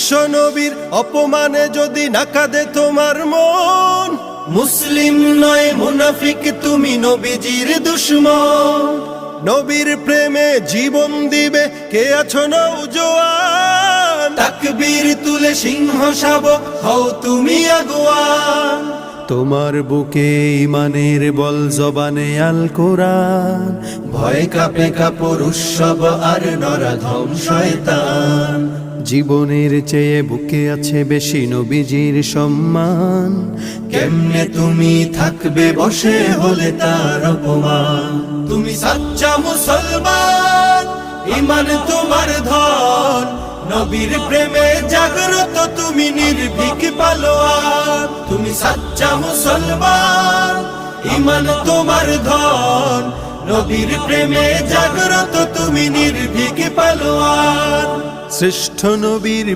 বিশ্ব নবীর অপমানে যদি না কাঁদে তোমার মন, মুসলিম নয় মুনাফিক তুমি নবীজির দুশমন। নবীর প্রেমে জীবন দিবে কে আছো নওজোয়ান, তাকবীর তুলে সিংহ শাবক হও তুমি আগুয়ান। তোমার বুকে ইমানের বল জবানে আল কোরআন, ভয় কাঁপে কাপড় উৎসব আর নরাধম শয়তান। জীবনের চেয়ে বুকে আছে বেশি নবীজির সম্মান, কেমনে তুমি থাকবে বসে হলে তার অপমান। তুমি সাচ্চা মুসলমান, ইমান তোমার ধন, নবীর প্রেমে জাগ্রত তুমি নির্ভীক পালোয়ান। তুমি সাচ্চা মুসলমান, ইমান তোমার ধন, নবীর প্রেমে জাগ্রত তুমি নির্ভীক পালোয়ান। শ্রেষ্ঠ নবীর